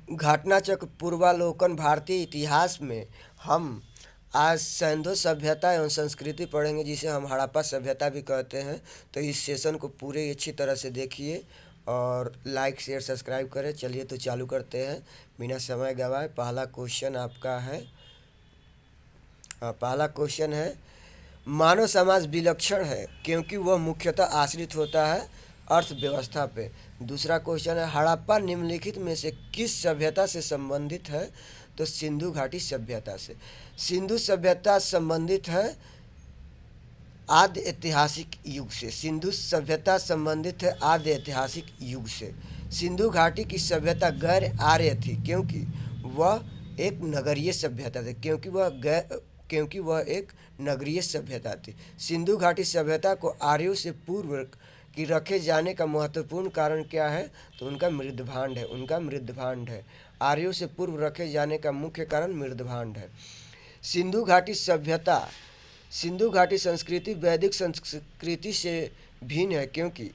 घटनाचक्र पूर्वावलोकन। भारतीय इतिहास में हम आज सिंधु सभ्यता एवं संस्कृति पढ़ेंगे, जिसे हम हड़प्पा सभ्यता भी कहते हैं। तो इस सेशन को पूरे अच्छी तरह से देखिए और लाइक शेयर सब्सक्राइब करें। चलिए तो चालू करते हैं बिना समय गवाए। पहला क्वेश्चन आपका है, पहला क्वेश्चन है, मानव समाज विलक्षण है क्योंकि वह मुख्यतः आश्रित होता है अर्थव्यवस्था पे। दूसरा क्वेश्चन है, हड़प्पा निम्नलिखित में से किस सभ्यता से संबंधित है? तो सिंधु घाटी सभ्यता से। सिंधु सभ्यता संबंधित है आद्य ऐतिहासिक युग से। सिंधु सभ्यता संबंधित है आद्य ऐतिहासिक युग से। सिंधु घाटी की सभ्यता गैर आर्य थी क्योंकि वह एक नगरीय सभ्यता थी क्योंकि वह एक नगरीय सभ्यता थी। सिंधु घाटी सभ्यता को आर्यों से पूर्व की रखे जाने का महत्वपूर्ण कारण क्या है? तो उनका मृदभांड है। आर्यों से पूर्व रखे जाने का मुख्य कारण मृदभांड है। सिंधु घाटी सभ्यता, सिंधु घाटी संस्कृति वैदिक संस्कृति से भिन्न है क्योंकि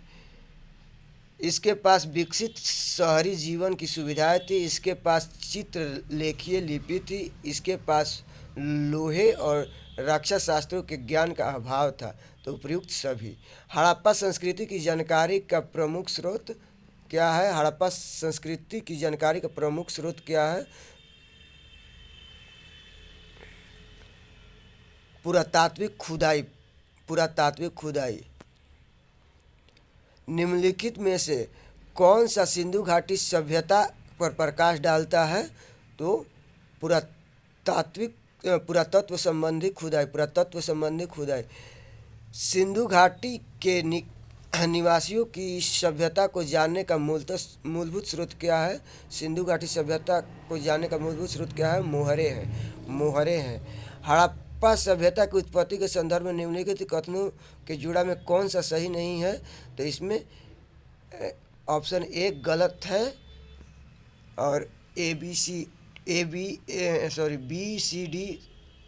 इसके पास विकसित शहरी जीवन की सुविधाएं थी, इसके पास चित्रलेखीय लिपि थी, इसके पास लोहे और रक्षा शास्त्रों के ज्ञान का अभाव था। तो उपयुक्त सभी। हड़प्पा संस्कृति की जानकारी का प्रमुख स्रोत क्या है? हड़प्पा संस्कृति की जानकारी का प्रमुख स्रोत क्या है? पुरातात्विक खुदाई। निम्नलिखित में से कौन सा सिंधु घाटी सभ्यता पर प्रकाश डालता है? तो पुरातत्व संबंधी खुदाई। सिंधु घाटी के निवासियों की सभ्यता को जानने का मूलभूत स्रोत क्या है? सिंधु घाटी सभ्यता को जानने का मूलभूत स्रोत क्या है? मोहरे हैं। हड़प्पा सभ्यता की उत्पत्ति के संदर्भ में निम्नलिखित कथनों के जुड़ा में कौन सा सही नहीं है? तो इसमें ऑप्शन ए गलत है और बी सी डी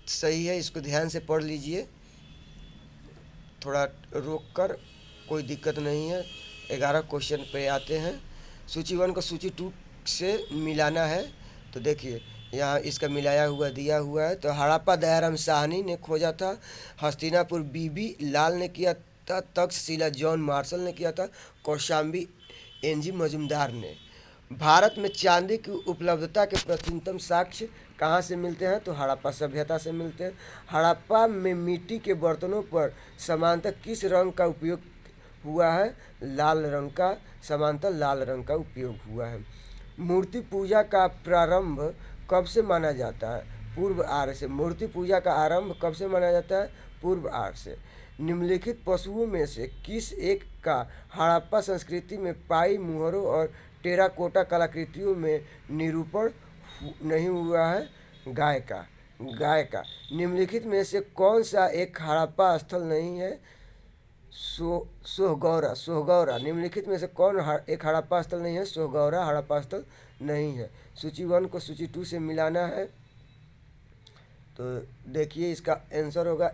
सही है। इसको ध्यान से पढ़ लीजिए, थोड़ा रोक कर, कोई दिक्कत नहीं है। 11 क्वेश्चन पे आते हैं। सूची 1 को सूची 2 से मिलाना है। तो देखिए यहाँ इसका मिलाया हुआ दिया हुआ है। तो हड़प्पा दयाराम साहनी ने खोजा था, हस्तिनापुर बीबी लाल ने किया था, तक्षशिला जॉन मार्शल ने किया था, कौशाम्बी एनजी मजुमदार ने। भारत में चांदी की उपलब्धता के प्राचीनतम साक्ष्य कहाँ से मिलते हैं? तो हड़प्पा सभ्यता से मिलते हैं। हड़प्पा में मिट्टी के बर्तनों पर समानतः किस रंग का उपयोग हुआ है? लाल रंग का उपयोग हुआ है। मूर्ति पूजा का प्रारंभ कब से माना जाता है? पूर्व आर्य से। मूर्ति पूजा का आरंभ कब से माना जाता है? पूर्व आर्य से। निम्नलिखित पशुओं में से किस एक का हड़प्पा संस्कृति में पाई मुहरों और टेराकोटा कलाकृतियों में निरूपण नहीं हुआ है? गाय का। निम्नलिखित में से कौन सा एक हड़प्पा स्थल नहीं है? सोहगौरा। निम्नलिखित में से कौन एक हड़प्पा स्थल नहीं है? सोहगौरा हड़प्पा स्थल नहीं है। सूची 1 को सूची 2 से मिलाना है। तो देखिए इसका आंसर होगा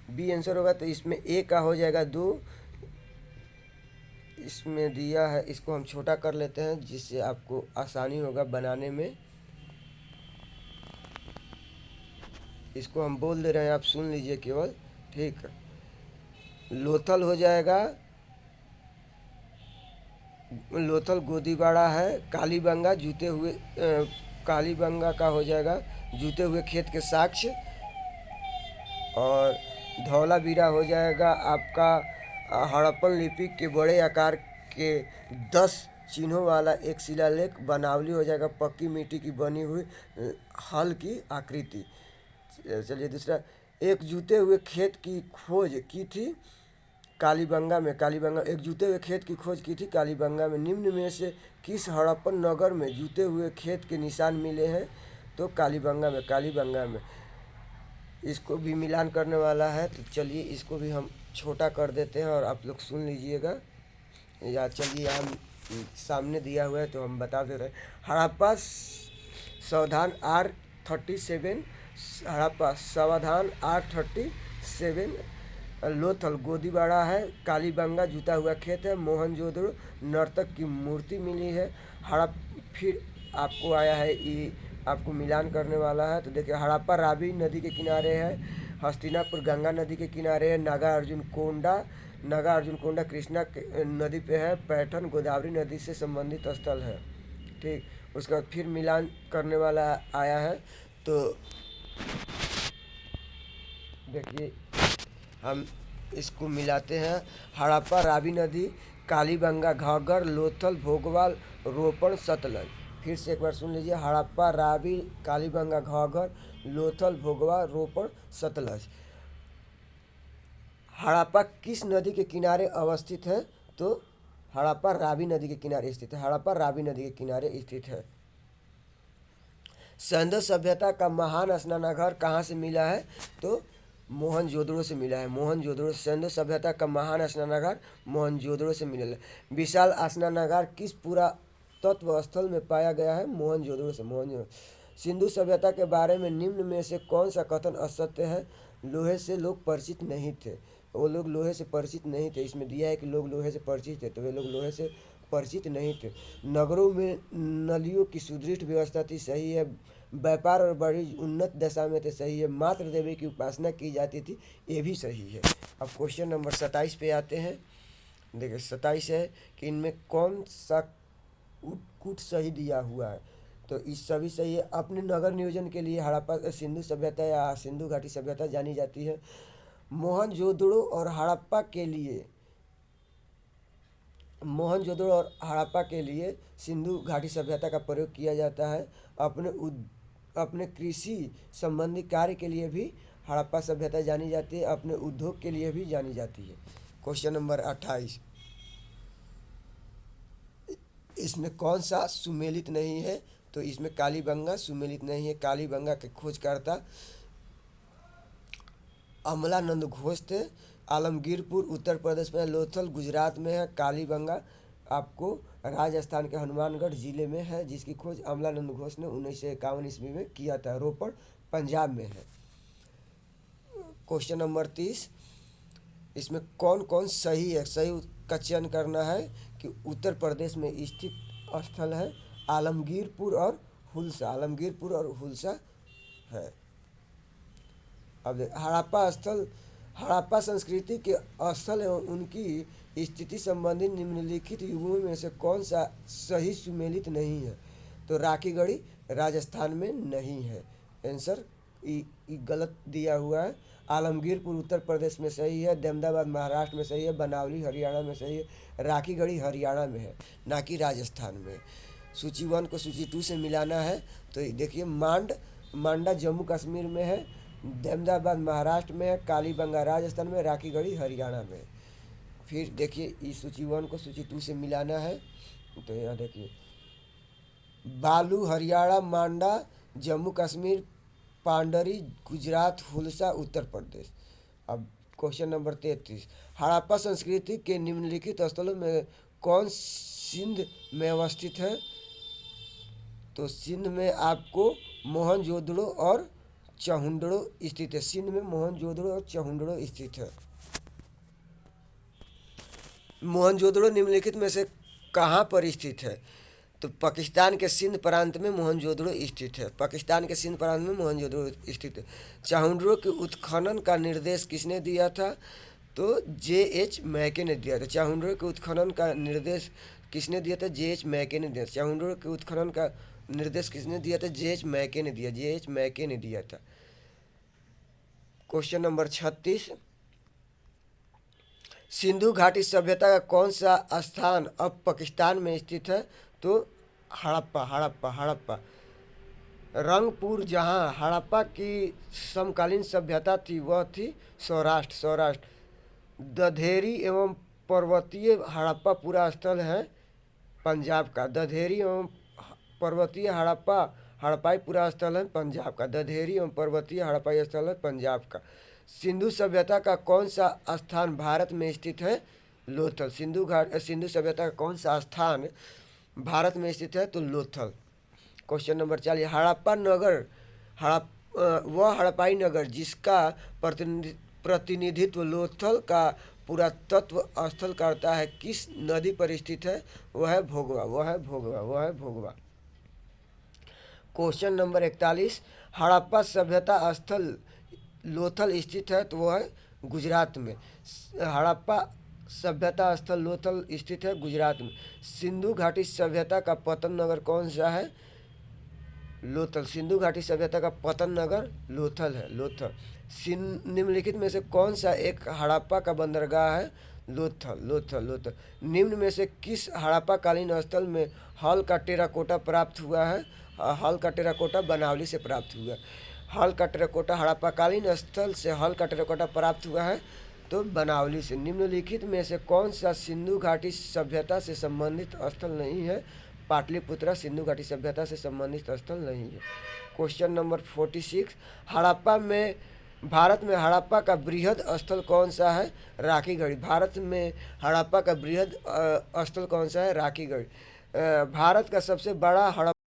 बी आंसर होगा। तो इसमें ए का हो जाएगा 2। इसमें दिया है, इसको हम छोटा कर लेते हैं जिससे आपको आसानी होगा बनाने में। इसको हम बोल दे रहे हैं, आप सुन लीजिए केवल, ठीक है। लोथल हो जाएगा, लोथल गोदीबाड़ा है। कालीबंगा का हो जाएगा जूते हुए खेत के साक्ष्य। और धौलावीरा हो जाएगा आपका हड़प्पन लिपि के बड़े आकार के 10 चिन्हों वाला एक शिलालेख। बनावली हो जाएगा पक्की मिट्टी की बनी हुई हल की आकृति। चलिए दूसरा, एक जूते हुए खेत की खोज की थी कालीबंगा में। एक जूते हुए खेत की खोज की थी कालीबंगा में। निम्न में से किस हड़प्पन नगर में जूते हुए खेत के निशान मिले हैं? तो कालीबंगा में। इसको भी मिलान करने वाला है। तो चलिए इसको भी हम छोटा कर देते हैं और आप लोग सुन लीजिएगा। या चलिए हम सामने दिया हुआ है तो हम बता दे रहे हैं। हड़प्पा सावधान R37, हड़प्पा सावधान R37 लोथल गोदीबाड़ा है, कालीबंगा जुता हुआ खेत है, मोहनजोदड़ो नर्तक की मूर्ति मिली है। हड़प फिर आपको आया है ये, आपको मिलान करने वाला है। तो देखिए हड़प्पा रावी नदी के किनारे है, हस्तिनापुर गंगा नदी के किनारे है, नागा अर्जुन कोंडा कृष्णा नदी पे है, पैठन गोदावरी नदी से संबंधित स्थल है। ठीक, उसके बाद फिर मिलान करने वाला आया है। तो देखिए हम इसको मिलाते हैं। हड़प्पा रावी नदी, कालीबंगा घाघर, लोथल भोगवाल रोपण सतलज। फिर से एक बार सुन लीजिए, हड़प्पा रावी कालीबंगा घाघर लोथल भोगवा रोपण सतलज। हड़प्पा किस नदी के किनारे अवस्थित है? तो हड़प्पा रावी नदी के किनारे स्थित है। हड़प्पा रावी नदी के किनारे स्थित है। सिंधु सभ्यता का महान स्नानागार कहाँ से मिला है? तो मोहनजोदड़ो से मिला है। मोहनजोदड़ो, सिंधु सभ्यता का महान स्नानागार मोहनजोदड़ो से मिला है। विशाल स्नानागार किस पुरातत्व स्थल में पाया गया है? मोहनजोदड़ो से। मोहनजोदड़ो। सिंधु सभ्यता के बारे में निम्न में से कौन सा कथन असत्य है? लोहे से लोग परिचित नहीं थे। वो लोग लोहे से परिचित नहीं थे। इसमें दिया है कि लोग लोहे से परिचित थे, तो वे लोग लोहे से परिचित नहीं थे। नगरों में नलियों की सुदृढ़ व्यवस्था थी, सही है। व्यापार और बड़ी उन्नत दशा में थे, सही है। मात्र देवी की उपासना की जाती थी, ये भी सही है। अब क्वेश्चन नंबर 27 पे आते हैं। देखिए 27 है कि इनमें कौन सा कूट सही दिया हुआ है? तो इस सभी सही है। अपने नगर नियोजन के लिए हड़प्पा सिंधु सभ्यता या सिंधु घाटी सभ्यता जानी जाती है। मोहनजोदड़ो और हड़प्पा के लिए मोहनजोदड़ो और हड़प्पा के लिए सिंधु घाटी सभ्यता का प्रयोग किया जाता है। अपने कृषि संबंधी कार्य के लिए भी हड़प्पा सभ्यता जानी जाती है। अपने उद्योग के लिए भी जानी जाती है। क्वेश्चन नंबर 28, इसमें कौन सा सुमेलित नहीं है? तो इसमें कालीबंगा सुमेलित नहीं है। कालीबंगा के खोजकर्ता अमलानंद घोष थे। आलमगीरपुर उत्तर प्रदेश में, लोथल गुजरात में है। कालीबंगा आपको राजस्थान के हनुमानगढ़ जिले में है, जिसकी खोज अमलानंद घोष ने 1951 ईस्वी में किया था। रोपण पंजाब में है। क्वेश्चन नंबर 30, इसमें कौन कौन सही है? सही का चयन करना है कि उत्तर प्रदेश में स्थित स्थल है आलमगीरपुर और हुलसा। आलमगीरपुर और हुलसा है। अब हड़प्पा संस्कृति के स्थल एवं उनकी स्थिति संबंधी निम्नलिखित युगों में से कौन सा सही सुमेलित नहीं है? तो राखीगढ़ी राजस्थान में नहीं है। आंसर गलत दिया हुआ है। आलमगीरपुर उत्तर प्रदेश में सही है। अहमदाबाद महाराष्ट्र में सही है। बनावली हरियाणा में सही है। राखीगढ़ी हरियाणा में है, ना कि राजस्थान में। सूची 1 को सूची 2 से मिलाना है। तो देखिए मांडा जम्मू कश्मीर में है, अहमदाबाद महाराष्ट्र में है, कालीबंगा राजस्थान में, राखीगढ़ी हरियाणा में। फिर देखिए इस सूची 1 को सूची 2 से मिलाना है। तो यहाँ देखिए बालू हरियाणा, मांडा जम्मू कश्मीर, पांडरी गुजरात, हुलसा उत्तर प्रदेश। अब क्वेश्चन नंबर 33, हड़प्पा संस्कृति के निम्नलिखित स्थलों में कौन सिंध में अवस्थित है? तो सिंध में आपको मोहनजोदड़ो और चहुंडड़ो स्थित है। सिंध में मोहनजोदड़ो और चहुंडड़ो स्थित है। मोहनजोदड़ो निम्नलिखित में से कहाँ पर स्थित है? तो पाकिस्तान के सिंध प्रांत में मोहनजोदड़ो स्थित है। पाकिस्तान के सिंध प्रांत में मोहनजोदड़ो स्थित है। चहुंडड़ो के उत्खनन का निर्देश किसने दिया था? तो J.H. मैके ने दिया था। चहुंडड़ो के उत्खनन का निर्देश किसने दिया था? J.H. मैके ने दिया। चहुंडड़ो के उत्खनन का निर्देश किसने दिया था? J.H. मैके ने दिया। J.H. मैके ने दिया था। क्वेश्चन नंबर 36, सिंधु घाटी सभ्यता का कौन सा स्थान अब पाकिस्तान में स्थित है? तो हड़प्पा रंगपुर। जहाँ हड़प्पा की समकालीन सभ्यता थी वह थी सौराष्ट्र। दधेरी एवं पर्वतीय हड़प्पा पूरा स्थल है पंजाब का। दधेरी एवं पर्वतीय हड़प्पाई पूरा स्थल है पंजाब का। दधेरी एवं पर्वतीय हड़प्पाई स्थल है पंजाब का। सिंधु सभ्यता का कौन सा स्थान भारत में स्थित है? लोथल। सिंधु सभ्यता का कौन सा स्थान भारत में स्थित है? तो लोथल। क्वेश्चन नंबर 40, वह हड़प्पाई नगर जिसका प्रतिनिधित्व लोथल का पुरातत्व स्थल करता है किस नदी पर स्थित है? वह है भोगवा, वह है भोगवा, वह है भोगवा। क्वेश्चन नंबर 41, हड़प्पा सभ्यता स्थल लोथल स्थित है तो वह है गुजरात में। हड़प्पा सभ्यता स्थल लोथल स्थित है गुजरात में। सिंधु घाटी सभ्यता का पतन नगर कौन सा है? लोथल। सिंधु घाटी सभ्यता का पतन नगर लोथल है, लोथल। निम्नलिखित में से कौन सा एक हड़प्पा का बंदरगाह है? लोथल, लोथल, लोथल। निम्न में से किस हड़प्पा कालीन स्थल में हल का टेराकोटा प्राप्त हुआ है? हल का टेराकोटा बनावली से प्राप्त हुआ है। हल का टेराकोटा हड़प्पा कालीन स्थल से हल का टेराकोटा प्राप्त हुआ है तो बनावली से। निम्नलिखित में से कौन सा सिंधु घाटी सभ्यता से संबंधित स्थल नहीं है? पाटलिपुत्रा सिंधु घाटी सभ्यता से संबंधित स्थल नहीं है। क्वेश्चन नंबर 46, हड़प्पा में भारत में हड़प्पा का बृहद स्थल कौन सा है? राखीगढ़ी। भारत में हड़प्पा का बृहद स्थल कौन सा है? राखीगढ़ी। भारत का सबसे बड़ा